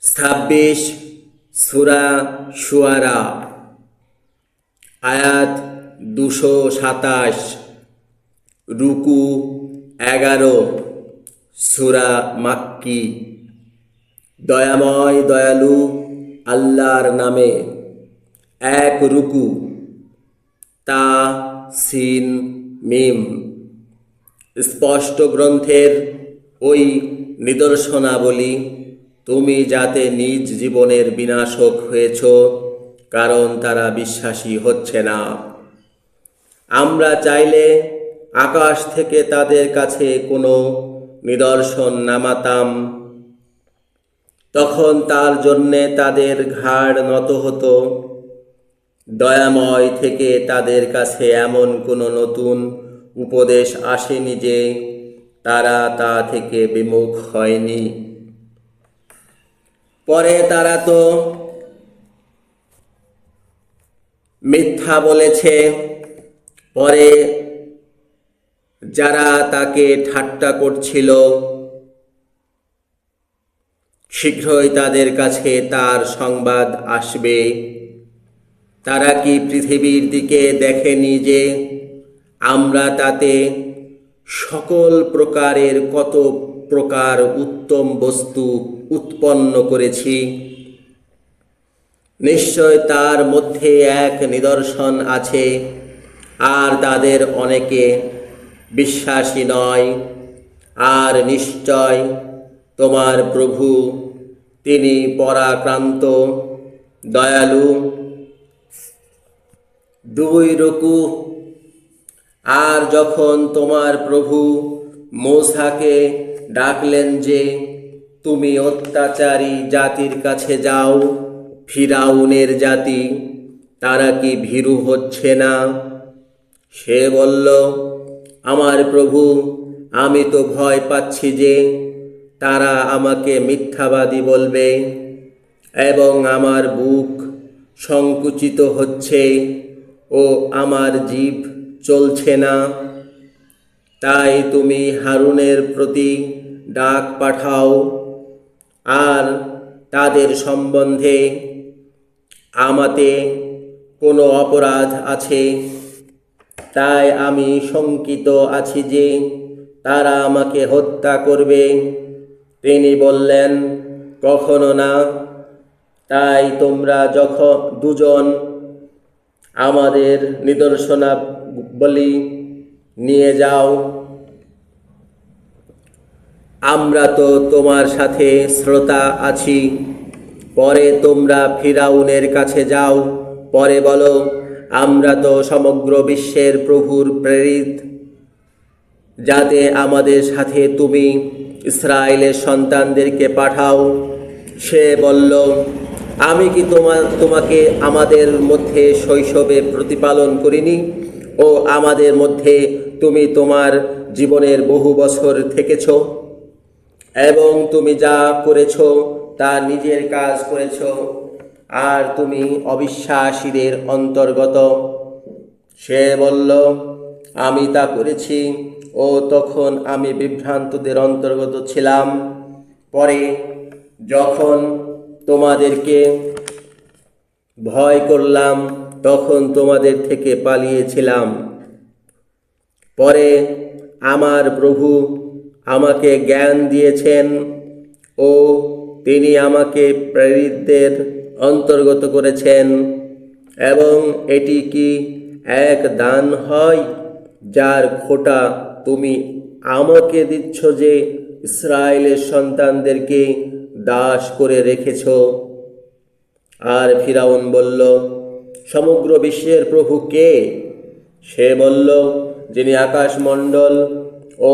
26 সূরা শুআরা আয়াত 227 রুকু 11 সূরা মাক্কি। দয়াময় দয়ালু আল্লাহর নামে। এক রুকু তা সিন মিম। স্পষ্ট গ্রন্থের ওই নিদর্শনাবলী তুমি যাতে নিজ জীবনের বিনাশক হয়েছ, কারণ তারা বিশ্বাসী হচ্ছে না। আমরা চাইলে আকাশ থেকে তাদের কাছে কোনো নিদর্শন নামাতাম, তখন তার জন্যে তাদের ঘাড় নত হতো। দয়াময় থেকে তাদের কাছে এমন কোনো নতুন উপদেশ আসেনি যে তারা তা থেকে বিমুখ হয়নি। পরে তারা তো মিথ্যা বলেছে। পরে যারা তাকে ঠাট্টা করছিল, শীঘ্রই তাদের কাছে তার সংবাদ আসবে। তারা কি পৃথিবীর দিকে দেখেনি যে আমরা তাতে সকল প্রকারের কত প্রকার উত্তম বস্তু উৎপন্ন করেছি? নিশ্চয় তার মধ্যে এক নিদর্শন আছে, আর তাদের অনেকে বিশ্বাসী নয়। আর নিশ্চয় তোমার প্রভু, তিনি পরাক্রান্ত দয়ালু। 2 রুকু। আর যখন তোমার প্রভু মূসাকে ডাকলেন যে তুমি অত্যাচারী জাতির কাছে যাও, ফিরাউনের জাতি, তারা কি ভীরু হচ্ছে না? সে বলল, আমার প্রভু, আমি তো ভয় পাচ্ছি যে তারা আমাকে মিথ্যাবাদী বলবে, এবং আমার বুক সংকুচিত হচ্ছে ও আমার জিভ চলছে না। তাই তুমি হারুনের প্রতি ডাক পাঠাও। আর তাদের সম্বন্ধে আমাতে কোনো অপরাধ আছে, তাই আমি শঙ্কিত আছি যে তারা আমাকে হত্যা করবে। তিনি বললেন, কখনো না। তাই তোমরা যখন দুজন আমাদের নিদর্শনাবলী নিয়ে যাও, আমরা তো তোমার সাথে শ্রোতা আছি। পরে তোমরা ফিরাউনের কাছে যাও, পরে বলো, আমরা তো সমগ্র বিশ্বের প্রভুর প্রেরিত, যাতে আমাদের সাথে তুমি ইসরায়েলের সন্তানদেরকে পাঠাও। সে বলল, আমি কি তোমাকে আমাদের মধ্যে শৈশবে প্রতিপালন করিনি, ও আমাদের মধ্যে তুমি তোমার জীবনের বহু বছর থেকেছ, এবং তুমি যা করেছ তা নিজের কাজ করেছ, আর তুমি অবিশ্বাসীদের অন্তর্গত। সে বলল, আমি তা করেছি, ও তখন আমি বিভ্রান্তদের অন্তর্গত ছিলাম। পরে যখন তোমাদেরকে ভয় করলাম, তখন তোমাদের থেকে পালিয়েছিলাম। পরে আমার প্রভু আমাকে জ্ঞান দিয়েছেন, ও তিনি আমাকে প্রেরিতদের অন্তর্গত করেছেন। এবং এটি কি এক দান হয়, যার খোটা তুমি আমাকে দিচ্ছ যে ইসরায়েলের সন্তানদেরকে দাস করে রেখেছ? আর ফিরাউন বলল, সমগ্র বিশ্বের প্রভু কে? সে বলল, যিনি আকাশমণ্ডল ও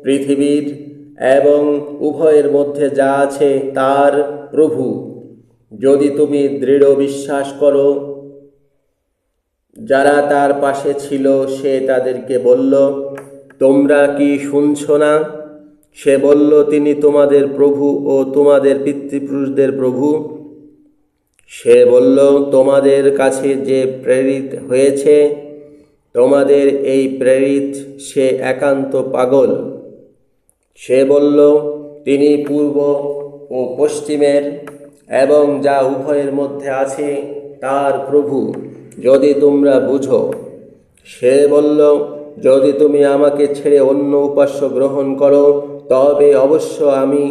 পৃথিবীর এবং উভয়ের মধ্যে যা আছে তার প্রভু, যদি তুমি দৃঢ় বিশ্বাস করো। যারা তার পাশে ছিল সে তাদেরকে বলল, তোমরা কি শুনছ না? সে বলল, তিনি তোমাদের প্রভু ও তোমাদের পিতৃপুরুষদের প্রভু। সে বলল, তোমাদের কাছে যে প্রেরিত হয়েছে, তোমাদের এই প্রেরিত সে একান্ত পাগল। সে বলল, তিনি পূর্ব ও পশ্চিমের এবং যা উভয়ের মধ্যে আছে তার প্রভু, যদি তোমরা বুঝো। সে বলল, যদি তুমি আমাকে ছেড়ে অন্য উপাস্য গ্রহণ করো, তবে অবশ্য আমি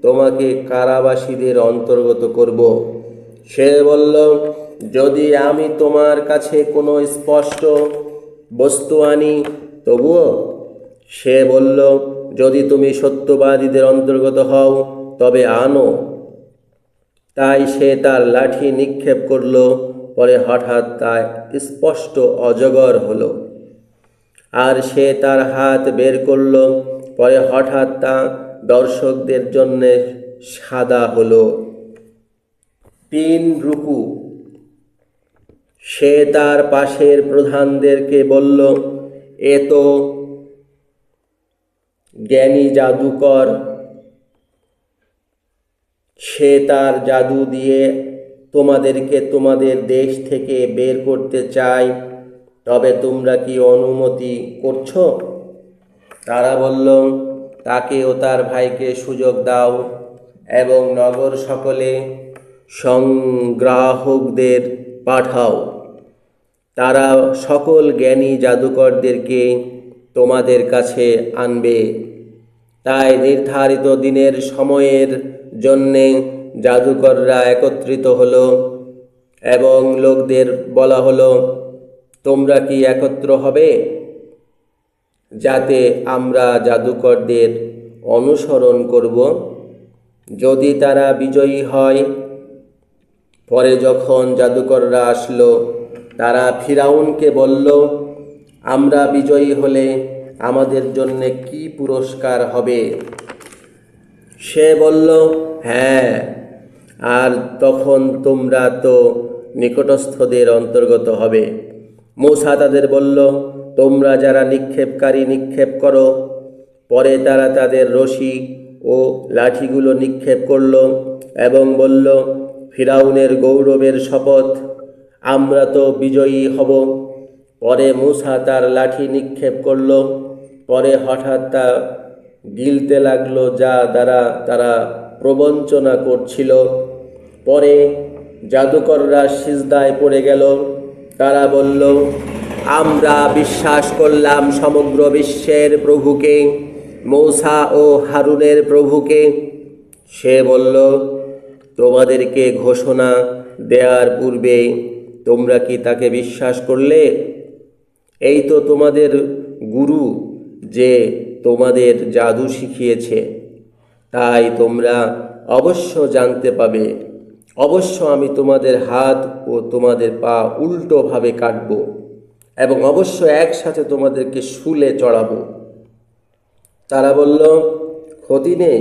তোমাকে কারাবাসীদের অন্তর্গত করব। সে বলল, যদি আমি তোমার কাছে কোনো স্পষ্ট বস্তু আনি তবুও? সে বলল, যদি তুমি সত্যবাদীদের অন্তর্গত হও তবে আনো। তাই সে তার লাঠি নিক্ষেপ করল, পরে হঠাৎ তা স্পষ্ট অজগর হলো। আর সে তার হাত বের করল, পরে হঠাৎ তা দর্শকদের জন্য সাদা হলো। 3 রুকু। সে তার পাশের প্রধানদেরকে বলল, এ তো জ্ঞানী জাদুকর। সে তার জাদু দিয়ে তোমাদেরকে তোমাদের দেশ থেকে বের করতে চায়, তবে তোমরা কি অনুমতি করছো? তারা বলল, তাকে ও তার ভাইকে সুযোগ দাও এবং নগর সকলে সংগ্রাহকদের পাঠাও। তারা সকল জ্ঞানী জাদুকরদেরকে তোমাদের কাছে আনবে। তাই নির্ধারিত দিনের সময়ের জন্যে জাদুকররা একত্রিত হলো এবং লোকদের বলা হলো, তোমরা কি একত্র হবে, যাতে আমরা জাদুকরদের অনুসরণ করব? যদি তারা বিজয়ী হয়। পরে যখন জাদুকররা আসলো, তারা ফিরাউনকে বলল, আমরা বিজয়ী হলে আমাদের জন্য কি পুরস্কার হবে? সে বলল, হ্যাঁ, আর তখন তোমরা তো নিকটস্থদের অন্তর্গত হবে। মূসা তাদের বলল, তোমরা যারা নিক্ষেপকারী নিক্ষেপ করো। পরে তারা তাদের রশি ও লাঠিগুলো নিক্ষেপ করল এবং বলল, ফিরাউনের গৌরবের শপথ, আমরা তো বিজয়ী হব। পরে মূসা তার লাঠি নিক্ষেপ করল, পরে হঠাৎ তা গিলতে লাগলো, যা দ্বারা তারা প্রবঞ্চনা করছিল। পরে জাদুকররা সিজদায় পড়ে গেল। তারা বলল, আমরা বিশ্বাস করলাম সমগ্র বিশ্বের প্রভুকে, মূসা ও হারুনের প্রভুকে। সে বলল, তোমাদেরকে ঘোষণা দেওয়ার পূর্বে তোমরা কি তাকে বিশ্বাস করলে? এই তো তোমাদের গুরু, যে তোমাদের জাদু শিখিয়েছে। তাই তোমরা অবশ্য জানতে পাবে। অবশ্য আমি তোমাদের হাত ও তোমাদের পা উল্টোভাবে কাটব এবং অবশ্য একসাথে তোমাদেরকে শুলে চড়াবো। তারা বলল, ক্ষতি নেই,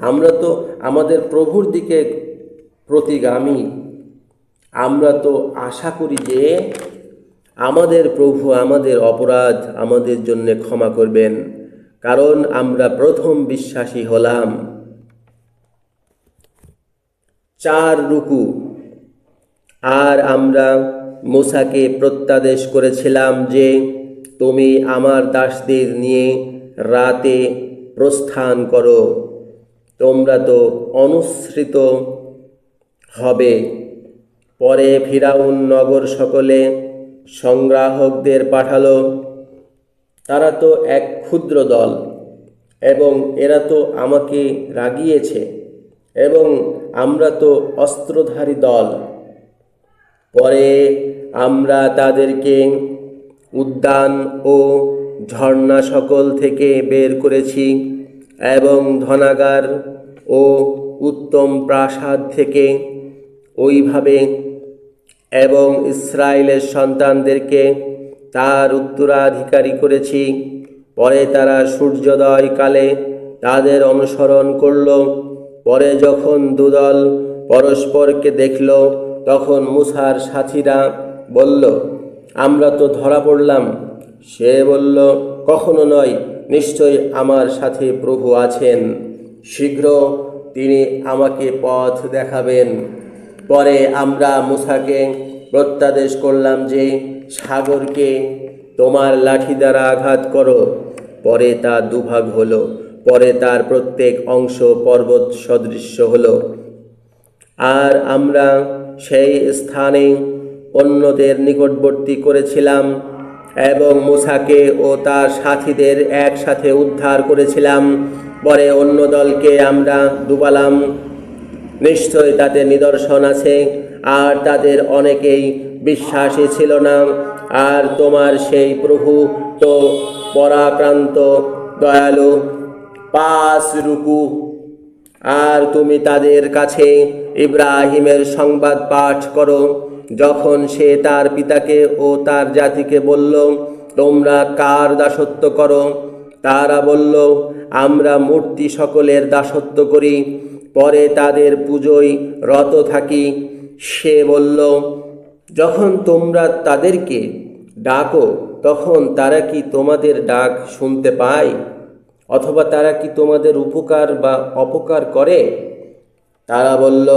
আমরা তো আমাদের প্রভুর দিকে প্রতিগামী। আমরা তো আশা করি যে আমাদের প্রভু আমাদের অপরাধ আমাদের জন্য ক্ষমা করবেন, কারণ আমরা প্রথম বিশ্বাসী হলাম। 4 রুকু। আর আমরা মূসাকে প্রত্যাদেশ করেছিলাম যে, তুমি আমার দাসদের নিয়ে রাতে প্রস্থান করো। তোমরা তো অনুসৃত হবে। পরে ফিরাউন নগর সকলে সংগ্রাহকদের পাঠালো। তারা তো এক ক্ষুদ্র দল এবং এরা তো আমাকে রাগিয়েছে এবং আমরা তো অস্ত্রধারী দল। পরে আমরা তাদেরকে উদ্যান ও ঝর্ণা সকল থেকে বের করেছি এবং ধনাগার ও উত্তম প্রাসাদ থেকে ওইভাবে, এবং ইসরায়েলের সন্তানদেরকে তার উত্তরাধিকারী করেছি। পরে তারা সূর্যোদয় কালে তাদের অনুসরণ করল। পরে যখন দুদল পরস্পরকে দেখল, তখন মূসার সাথীরা বলল, আমরা তো ধরা পড়লাম। সে বলল, কখনো নয়, নিশ্চয় আমার সাথে প্রভু আছেন, শীঘ্র তিনি আমাকে পথ দেখাবেন। পরে আমরা মূসাকে প্রত্যাদেশ করলাম যে, সাগরকে তোমার লাঠি দ্বারা আঘাত করো। পরে তা দুভাগ হলো। পরে তার প্রত্যেক অংশ পর্বত সদৃশ্য হলো। আর আমরা সেই স্থানে অন্যদের নিকটবর্তী করেছিলাম এবং মূসাকে ও তার সাথীদের একসাথে উদ্ধার করেছিলাম। পরে অন্য দলকে আমরা ডুবালাম। নিশ্চয় তাতে নিদর্শন আছে, আর তাদের অনেকেই বিশ্বাসী ছিল না। আর তোমার সেই প্রভু তো পরাক্রান্ত, দয়ালু। 5 রুকু। আর তুমি তাদের কাছে ইব্রাহিমের সংবাদ পাঠ করো, যখন সে তার পিতাকে ও তার জাতিকে বলল, তোমরা কার দাসত্ব করো? তারা বলল, আমরা মূর্তি সকলের দাসত্ব করি, পরে তাদের পুজোয় রত থাকি। সে বলল, যখন তোমরা তাদেরকে ডাকো তখন তারা কি তোমাদের ডাক শুনতে পায়? অথবা তারা কি তোমাদের উপকার বা অপকার করে? তারা বলল,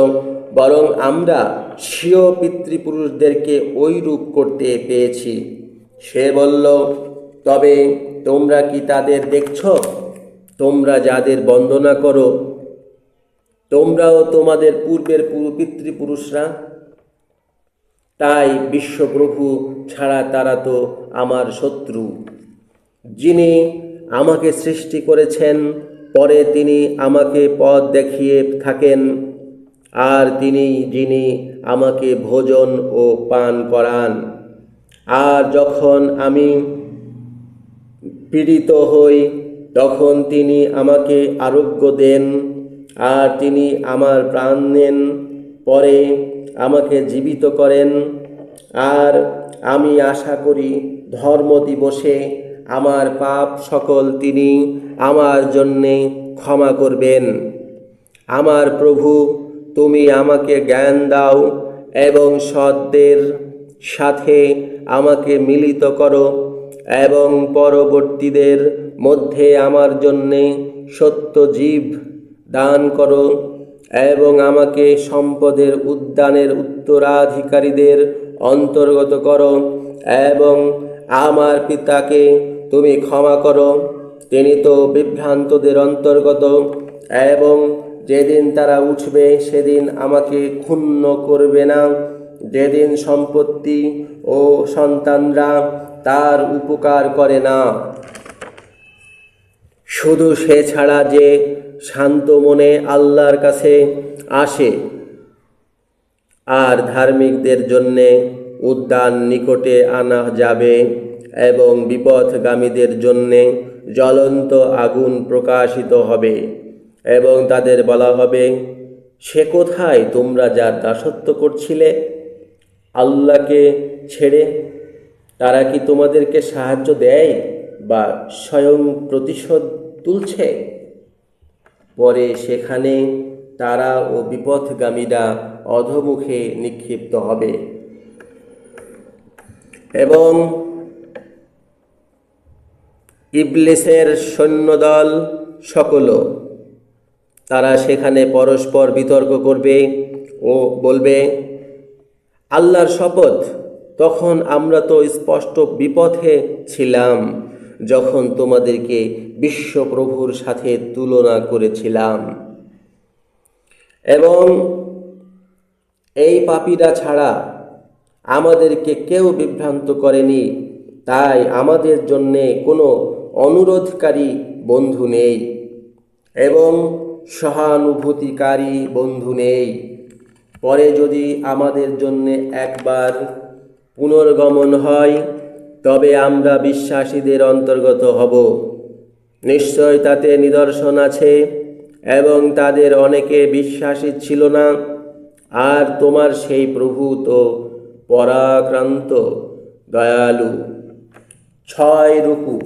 বরং আমরা স্বীয় পিতৃপুরুষদেরকে ওই রূপ করতে পেয়েছি। সে বলল, তবে তোমরা কি তাদের দেখছ? তোমরা যাদের বন্দনা করো, তোমরাও তোমাদের পূর্বের পিতৃপুরুষরা। তাই বিশ্বপ্রভু ছাড়া তারা তো আমার শত্রু। যিনি আমাকে সৃষ্টি করেছেন, পরে তিনি আমাকে পথ দেখিয়ে থাকেন, আর যিনি আমাকে ভোজন ও পান করান। আর যখন আমি পীড়িত হই তখন তিনি আমাকে আরোগ্য দেন, আর তিনি আমার প্রাণ নেন, পরে আমাকে জীবিত করেন। আর আমি আশা করি ধর্ম দিবসে আমার পাপ সকল তিনি আমার জন্যে ক্ষমা করবেন। আমার প্রভু, তুমি আমাকে জ্ঞান দাও এবং সৎদের সাথে আমাকে মিলিত করো এবং পরবর্তীদের মধ্যে আমার জন্যে সত্য জীব দান করো এবং আমাকে সম্পদের উদ্যানের উত্তরাধিকারীদের অন্তর্গত করো এবং আমার পিতাকে তুমি ক্ষমা করো, তিনি তো বিভ্রান্তদের অন্তর্গত। এবং যেদিন তারা উঠবে সেদিন আমাকে ক্ষুণ্ণ করবে না, যেদিন সম্পত্তি ও সন্তানরা তার উপকার করে না, শুধু সে ছাড়া যে শান্ত মনে আল্লাহর কাছে আসে। আর ধার্মিকদের জন্যে উদ্যান নিকটে আনা যাবে এবং বিপথগামীদের জন্যে জ্বলন্ত আগুন প্রকাশিত হবে এবং তাদের বলা হবে, সে কোথায় তোমরা যার দাসত্ব করছিলে আল্লাহকে ছেড়ে? তারা কি তোমাদেরকে সাহায্য দেয় বা স্বয়ং প্রতিশোধ তুলছে? পরে সেখানে তারা ও বিপথগামীরা অধোমুখে নিক্ষিপ্ত হবে এবং ইবলিসের সৈন্যদল সকলও, তারা সেখানে পরস্পর বিতর্ক করবে ও বলবে, আল্লাহর শপথ, তখন আমরা তো স্পষ্ট বিপথে ছিলাম যখন তোমাদেরকে বিশ্বপ্রভুর সাথে তুলনা করেছিলাম। এবং এই পাপীরা ছাড়া আমাদেরকে কেউ বিভ্রান্ত করেনি, তাই আমাদের জন্যে কোনো অনুরোধকারী বন্ধু নেই এবং সহানুভূতিকারী বন্ধু নেই। পরে যদি আমাদের জন্যে একবার পুনর্গমন হয় তবে আমরা বিশ্বাসীদের অন্তর্গত হব। নিশ্চয় তাতে নিদর্শন আছে এবং তাদের অনেকে বিশ্বাসী ছিল না। আর তোমার সেই প্রভু তো পরাক্রান্ত, দয়ালু। 6 রুকু।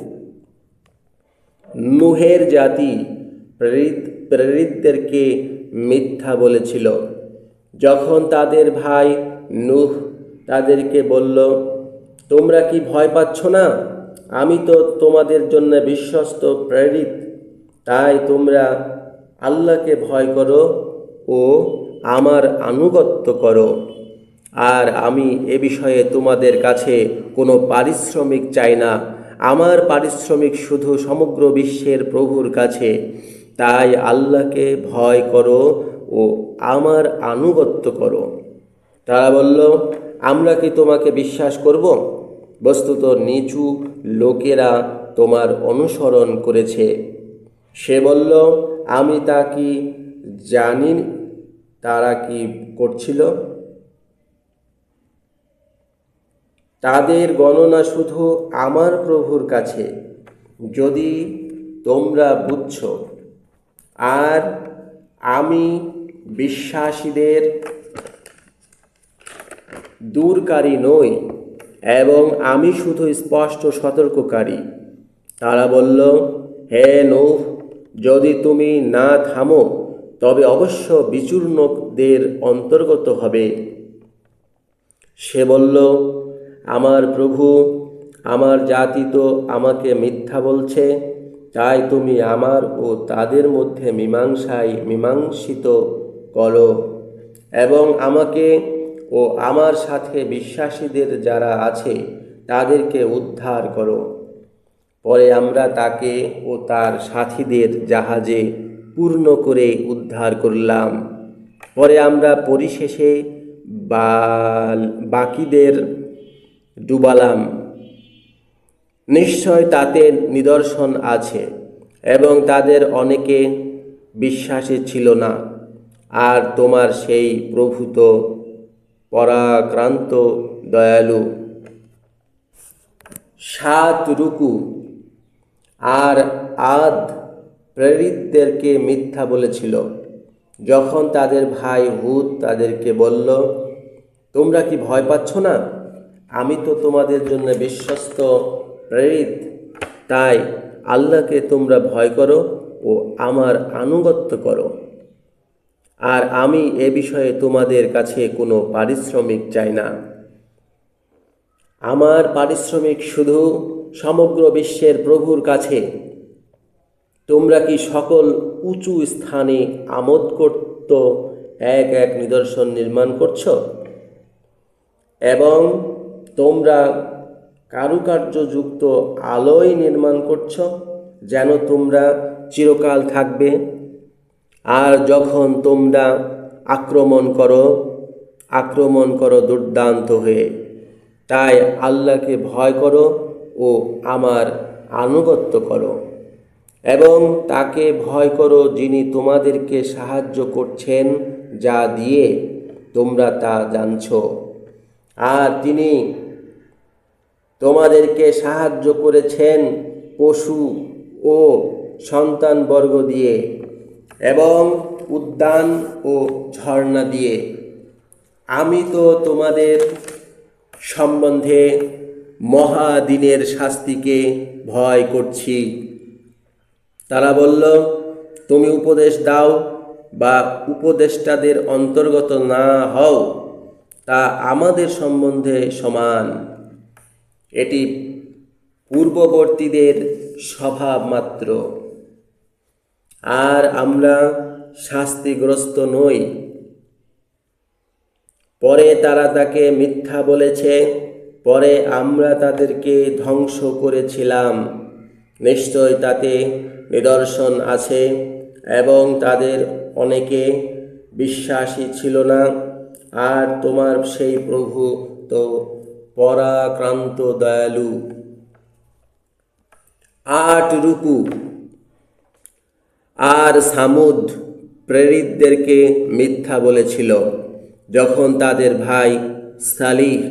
নূহের জাতি প্রেরিতদেরকে মিথ্যা বলেছিল, যখন তাদের ভাই নূহ তাদেরকে বলল, তোমরা কি ভয় পাচ্ছ না? আমি তো তোমাদের জন্য বিশ্বস্ত প্রেরিত, তাই তোমরা আল্লাহকে ভয় করো ও আমার আনুগত্য করো। আর আমি এ বিষয়ে তোমাদের কাছে কোনো পারিশ্রমিক চাই না, আমার পারিশ্রমিক শুধু সমগ্র বিশ্বের প্রভুর কাছে। তাই আল্লাহকে ভয় করো ও ও আমার আনুগত্য করো। তারা বলল, আমরা কি তোমাকে বিশ্বাস করব? বস্তুত নিচু লোকেরা তোমার অনুসরণ করেছে। সে বলল, আমি তা কি জানি তারা কি করছিল? তাদের গণনা শুধু আমার প্রভুর কাছে, যদি তোমরা বুঝছ। আর আমি বিশ্বাসীদের দূরকারী নই, এবং আমি শুধু স্পষ্ট সতর্ককারী। তারা বলল, হে নূহ, যদি তুমি না থামো তবে অবশ্য বিচূর্ণদের অন্তর্গত হবে। সে বলল, আমার প্রভু, আমার জাতি তো আমাকে মিথ্যা বলছে, তাই তুমি আমার ও তাদের মধ্যে মীমাংসিত করো, এবং আমাকে ও আমার সাথে বিশ্বাসীদের যারা আছে তাদেরকে উদ্ধার করো। পরে আমরা তাকে ও তার সাথীদের জাহাজে পূর্ণ করে উদ্ধার করলাম। পরে আমরা পরিশেষে বাকিদের ডুবালাম। নিশ্চয় তাতে নিদর্শন আছে, এবং তাদের অনেকে বিশ্বাসী ছিল না। আর তোমার সেই প্রভু তো পরাক্রান্ত দয়ালু। 7 রুকু। আর আদ প্রেরিতদেরকে মিথ্যা বলেছিল, যখন তাদের ভাই হুদ তাদেরকে বলল, তোমরা কি ভয় পাচ্ছ না? আমি তো তোমাদের জন্য বিশ্বস্ত প্রেরিত, তাই আল্লাহকে তোমরা ভয় করো ও আমার আনুগত্য করো। আর আমি এ বিষয়ে তোমাদের কাছে কোনো পারিশ্রমিক চাই না। আমার পারিশ্রমিক শুধু সমগ্র বিশ্বের প্রভুর কাছে। তোমরা কি সকল উঁচু স্থানে আমোদ করত এক এক নিদর্শন নির্মাণ করছ, এবং তোমরা কারুকার্যযুক্ত আলোয় নির্মাণ করছ, যেন তোমরা চিরকাল থাকবে। আর যখন তোমরা আক্রমণ করো দুর্দান্ত হয়ে, তাই আল্লাহকে ভয় করো ও আমার আনুগত্য করো, এবং তাকে ভয় করো যিনি তোমাদেরকে সাহায্য করছেন, যা দিয়ে তোমরা তা জানছ। আর তিনি তোমাদেরকে সাহায্য করেছেন পশু ও সন্তানবর্গ দিয়ে, এবং উদ্যান ও ঝর্ণা দিয়ে। আমি তো তোমাদের সম্বন্ধে মহাদিনের শাস্তিকে ভয় করছি। তারা বলল, তুমি উপদেশ দাও বা উপদেষ্টাদের অন্তর্গত না হও, তা আমাদের সম্বন্ধে সমান। এটি পূর্ববর্তীদের স্বভাব মাত্র, আর আমরা শাস্তিগ্রস্ত নই। পরে তারা তাকে মিথ্যা বলেছে, পরে আমরা তাদেরকে ধ্বংস করেছিলাম। নিশ্চয় তাতে নিদর্শন আছে, এবং তাদের অনেকে বিশ্বাসী ছিল না। আর তোমার সেই প্রভু তো পরাক্রান্ত দয়ালু। 8 রুকু। আর সামুদ প্রেরিতদেরকে মিথ্যা বলেছিল, যখন তাদের ভাই সালিহ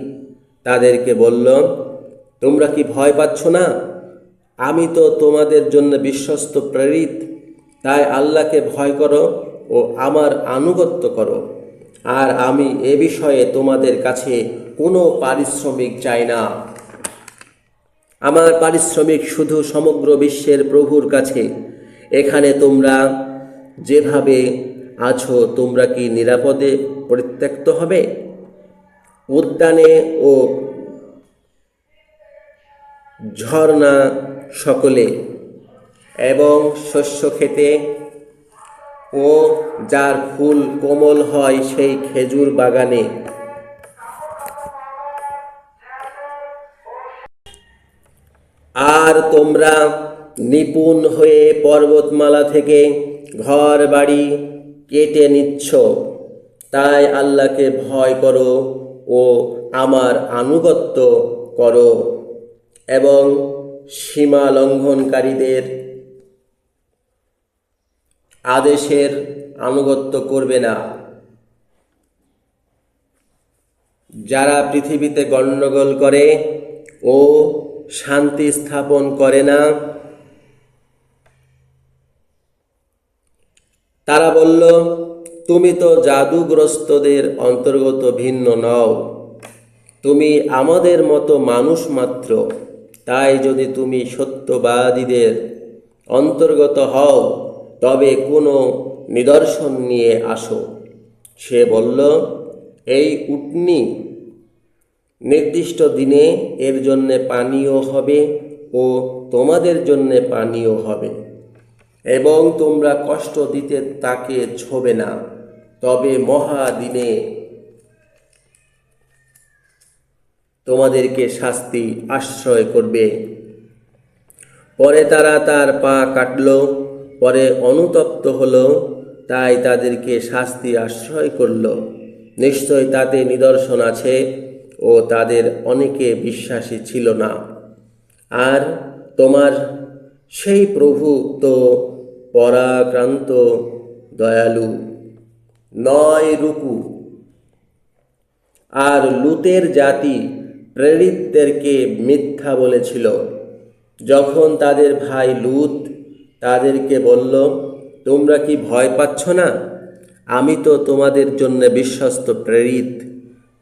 তাদেরকে বলল, তোমরা কি ভয় পাচ্ছ না? আমি তো তোমাদের জন্য বিশ্বস্ত প্রেরিত, তাই আল্লাহকে ভয় করো ও আমার আনুগত্য করো। আর আমি এ বিষয়ে তোমাদের কাছে কোনো পারিশ্রমিক চাই না। আমার পারিশ্রমিক শুধু সমগ্র বিশ্বের প্রভুর কাছে। এখানে তোমরা যেভাবে আছো, তোমরা কি নিরাপদে পরিত্যক্ত হবে? উদ্যানে ও ঝর্ণা সকলে, এবং শস্য খেতে ও যার ফুল কোমল হয় সেই খেজুর বাগানে। আর তোমরা নিপুণ হয়ে পর্বতমালা থেকে ঘর বাড়ি কেটে নিচ্ছ, তাই আল্লাহকে ভয় করো ও আমার আনুগত্য করো এবং সীমা লঙ্ঘনকারীদের আদেশের আনুগত্য করবে না, যারা পৃথিবীতে গণ্ডগোল করে ও শান্তি স্থাপন করে না। তারা বলল, তুমি তো জাদুগ্রস্তদের অন্তর্গত ভিন্ন নও, তুমি আমাদের মতো মানুষ মাত্র। তাই যদি তুমি সত্যবাদীদের অন্তর্গত হও তবে কোনো নিদর্শন নিয়ে আসো। সে বলল, এই উটনী নির্দিষ্ট দিনে এর জন্যে পানীয় হবে ও তোমাদের জন্যে পানীয় হবে, এবং তোমরা কষ্ট দিতে তাকে ছোবে না, তবে মহাদিনে তোমাদেরকে শাস্তি আশ্রয় করবে। পরে তারা তার পা কাটল, পরে অনুতপ্ত হলো, তাই তাদেরকে শাস্তি আশ্রয় করল। নিশ্চয় তাতে নিদর্শন আছে ও তাদের অনেকে বিশ্বাসী ছিল না। আর তোমার সেই প্রভু তো পরাক্রান্ত দয়ালু, নয় রুকু। আর লুতের জাতি প্রেরিতদেরকে মিথ্যা বলেছিল, যখন তাদের ভাই লুত তাদেরকে বলল, তোমরা কি ভয় পাচ্ছ না? আমি তো তোমাদের জন্য বিশ্বস্ত প্রেরিত,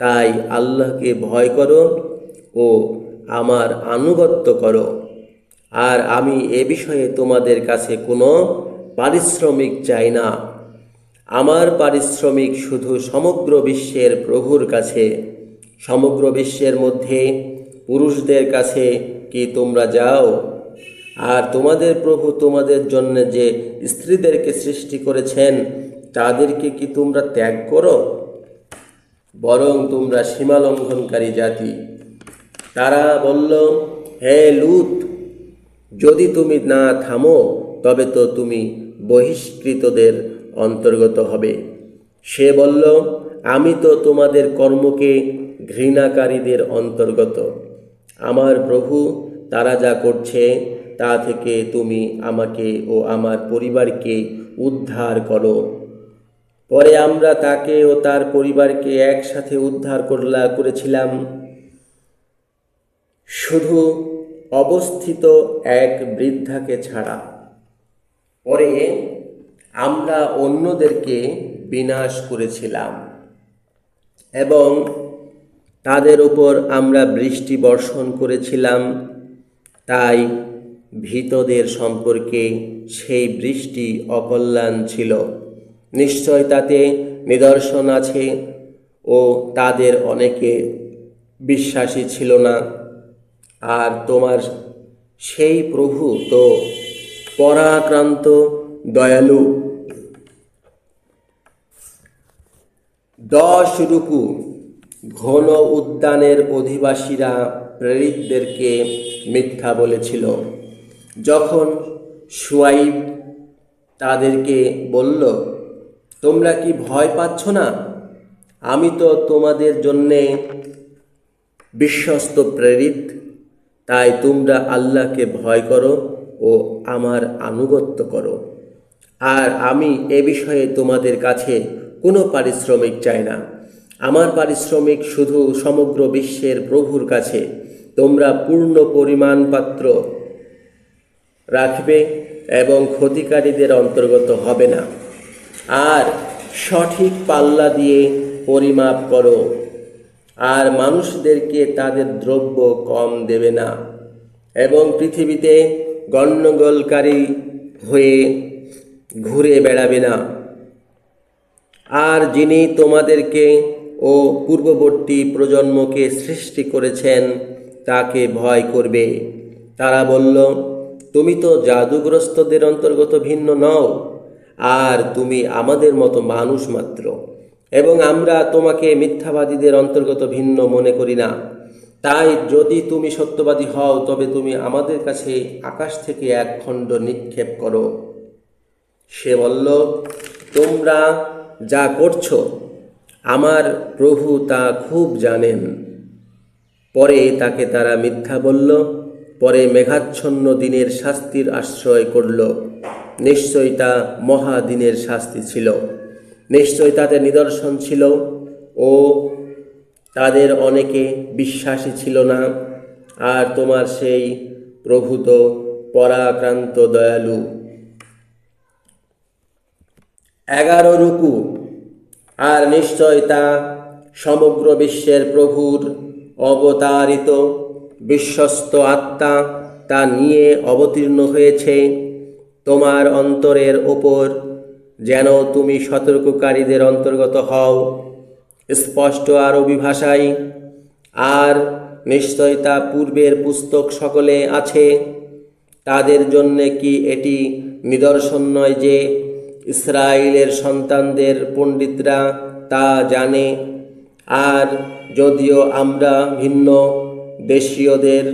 তাই আল্লাহকে ভয় করো ও আমার আনুগত্য করো। আর আমি এ বিষয়ে তোমাদের কাছে কোনো পারিশ্রমিক চাই না। আমার পারিশ্রমিক শুধু সমগ্র বিশ্বের প্রভুর কাছে। সমগ্র বিশ্বের মধ্যে পুরুষদের কাছে কি তোমরা যাও? আর তোমাদের প্রভু তোমাদের জন্য যে স্ত্রীদেরকে সৃষ্টি করেছেন তাদেরকে কি তোমরা ত্যাগ করো? বরং তোমরা সীমালঙ্ঘনকারী জাতি। তারা বলল, হে লূত, যদি তুমি না থামো তবে তো তুমি বহিষ্কৃতদের অন্তর্গত হবে। সে বলল, আমি তো তোমাদের কর্মকে ঘৃণাকারীদের অন্তর্গত। আমার প্রভু, তারা যা করছে তা থেকে তুমি আমাকে ও আমার পরিবারকে উদ্ধার করো। পরে আমরা তাকে ও তার পরিবারকে একসাথে উদ্ধার করেছিলাম, শুধু অবস্থিত এক বৃদ্ধাকে ছাড়া। পরে আমরা অন্যদেরকে বিনাশ করেছিলাম এবং তাদের উপর আমরা বৃষ্টি বর্ষণ করেছিলাম। তাই ভীতদের সম্পর্কে সেই বৃষ্টি অকল্যাণ ছিল। নিশ্চয় তাতে নিদর্শন আছে ও তাদের অনেকে বিশ্বাসী ছিল না। আর তোমার সেই প্রভু তো পরাক্রান্ত দয়ালু। 10 রুকু। ঘন উদ্যানের অধিবাসীরা প্রেরিতদেরকে মিথ্যা বলেছিল। যখন শুআয়ব তাদেরকে বলল, তোমরা কি ভয় পাচ্ছ না? আমি তো তোমাদের জন্যে বিশ্বস্ত প্রেরিত, তাই তোমরা আল্লাহকে ভয় করো ও আমার আনুগত্য করো। আর আমি এ বিষয়ে তোমাদের কাছে কোনো পারিশ্রমিক চাই না। আমার পারিশ্রমিক শুধু সমগ্র বিশ্বের প্রভুর কাছে। তোমরা পূর্ণ পরিমাণ পাত্র রাখবে এবং ক্ষতিকারীদের অন্তর্গত হবে না। আর সঠিক পাল্লা দিয়ে পরিমাপ করো, আর মানুষদেরকে তাদের দ্রব্য কম দেবে না, এবং পৃথিবীতে গণ্ডগোলকারী হয়ে ঘুরে বেড়াবে না। আর যিনি তোমাদেরকে ও পূর্ববর্তী প্রজন্মকে সৃষ্টি করেছেন তাকে ভয় করবে। তারা বলল, তুমি তো জাদুগ্রস্তদের অন্তর্গত ভিন্ন নও, আর তুমি আমাদের মতো মানুষ মাত্র, এবং আমরা তোমাকে মিথ্যাবাদীদের অন্তর্গত ভিন্ন মনে করি না। তাই যদি তুমি সত্যবাদী হও তবে তুমি আমাদের কাছে আকাশ থেকে এক খণ্ড নিক্ষেপ করো। সে বলল, তোমরা যা করছো আমার প্রভু তা খুব জানেন। পরে তাকে তারা মিথ্যা বলল। পরে মেঘাচ্ছন্ন দিনের শাস্তির আশ্রয় করল। নিশ্চয় তা মহাদিনের শাস্তি ছিল। নিশ্চয় তাদের নিদর্শন ছিল ও তাদের অনেকে বিশ্বাসী ছিল না। আর তোমার সেই প্রভু তো পরাক্রান্ত দয়ালু। 11 রুকু। আর নিশ্চয় তা সমগ্র বিশ্বের প্রভুর অবতারিত বিশ্বস্ত আত্মা তা নিয়ে অবতীর্ণ হয়েছে তোমার অন্তরের ওপর, যেন তুমি সতর্ককারীদের অন্তর্গত হও স্পষ্ট আরবি ভাষায়। আর নিশ্চয় তা পূর্বের পুস্তক সকলে আছে। তাদের জন্যে কি এটি নিদর্শন নয় যে ইসরায়েলের সন্তানদের পণ্ডিতরা তা জানে? আর যদিও আমরা ভিন্ন দেশীয়দের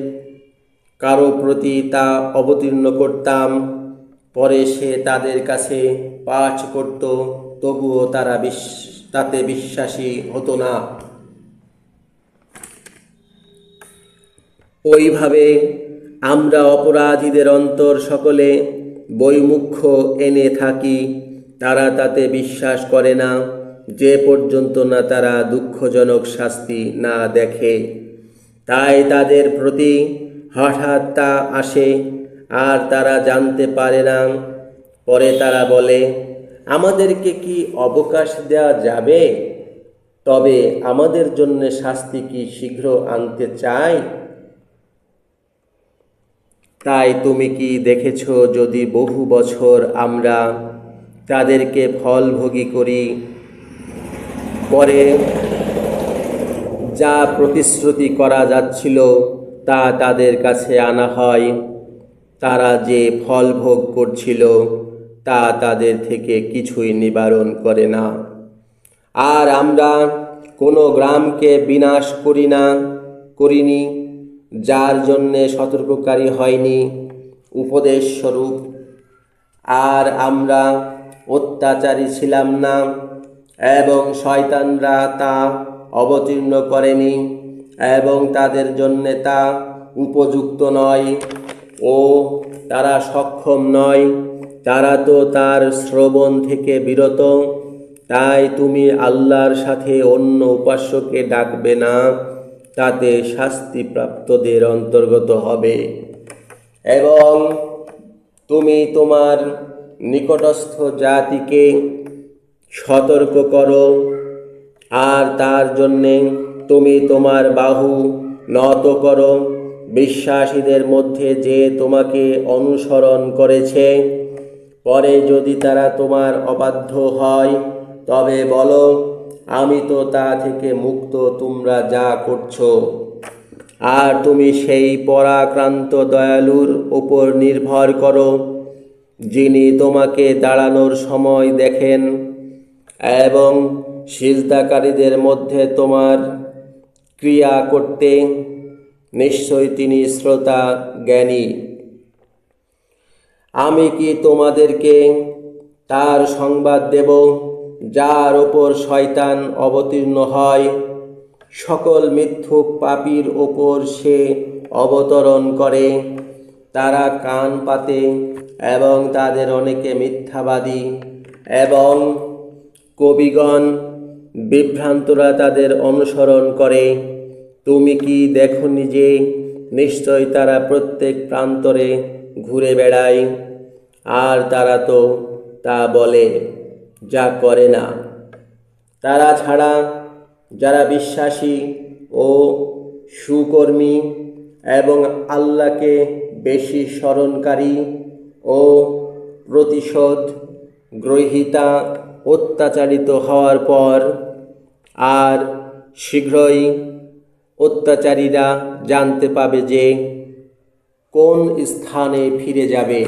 কারো প্রতি তা অবতীর্ণ করতাম, পরে সে তাদের কাছে পাঠ করত, তবুও তারা তাতে বিশ্বাসী হতো না। ওইভাবে আমরা অপরাধীদের অন্তর সকলে বৈমুখ্য এনে থাকি। তারা তাতে বিশ্বাস করে না যে পর্যন্ত না তারা দুঃখজনক শাস্তি না দেখে। তাই তাদের প্রতি হঠাৎ তা আসে আর তারা জানতে পারে না। পরে তারা বলে, আমাদেরকে কি অবকাশ দেওয়া যাবে? তবে আমাদের জন্য শাস্তি কি শীঘ্র আনতে চায়? তাই তুমি কি দেখেছ, যদি বহু বছর আমরা তাদেরকে ফলভোগী করি, পরে যা প্রতিশ্রুতি করা যাচ্ছিল তা তাদের কাছে আনা হয়, তারা যে ফল ভোগ করছিল তা তাদের থেকে কিছুই নিবারণ করে না। আর আমরা কোনো গ্রামকে বিনাশ করিনি যার জন্যে সতর্ককারী হয়নি উপদেশ স্বরূপ। আর আমরা অত্যাচারী ছিলাম না এবং শয়তানরা তা অবতীর্ণ করেনি এবং তাদের জন্যে তা উপযুক্ত নয় ও তারা সক্ষম নয়। তারা তো তার শ্রবণ থেকে বিরত। তাই তুমি আল্লাহর সাথে অন্য উপাস্যকে ডাকবে না, তাতে শাস্তিপ্রাপ্তদের অন্তর্গত হবে। এবং তুমি তোমার নিকটস্থ জাতিকে সতর্ক করো, আর তার জন্যে তুমি তোমার বাহু নত করো বিশ্বাসীদের মধ্যে যে তোমাকে অনুসরণ করেছে। পরে যদি তারা তোমার অবাধ্য হয়, তবে বলো, আমি তো তা থেকে মুক্ত, তোমরা যা করছো। আর তুমি সেই পরাক্রান্ত দয়ালুর উপর নির্ভর করো, যিনি তোমাকে দাঁড়ানোর সময় দেখেন এবং সিজদাকারীদের মধ্যে তোমার ক্রিয়া করতে। নিশ্চয় তিনি শ্রোতা জ্ঞানী। আমি কি তোমাদেরকে তার সংবাদ দেব, যার ওপর শয়তান অবতীর্ণ হয়? সকল মিথ্যুক পাপীর ওপর সে অবতরণ করে। তারা কান পাতে এবং তাদের অনেকে মিথ্যাবাদী এবং কবিগণ বিভ্রান্তরা তাদের অনুসরণ করে। তুমি কি দেখোনি যে নিশ্চয় তারা প্রত্যেক প্রান্তরে ঘুরে বেড়ায়, আর তারা তো তা বলে যা করে না। তারা ছাড়া যারা বিশ্বাসী ও সুকর্মী এবং আল্লাহকে বেশি স্মরণকারী ও প্রতিশোধ গ্রহীতা অত্যাচারিত হওয়ার পর আর শীঘ্রই অত্যাচারীরা জানতে পাবে যে কোন স্থানে ফিরে যাবে।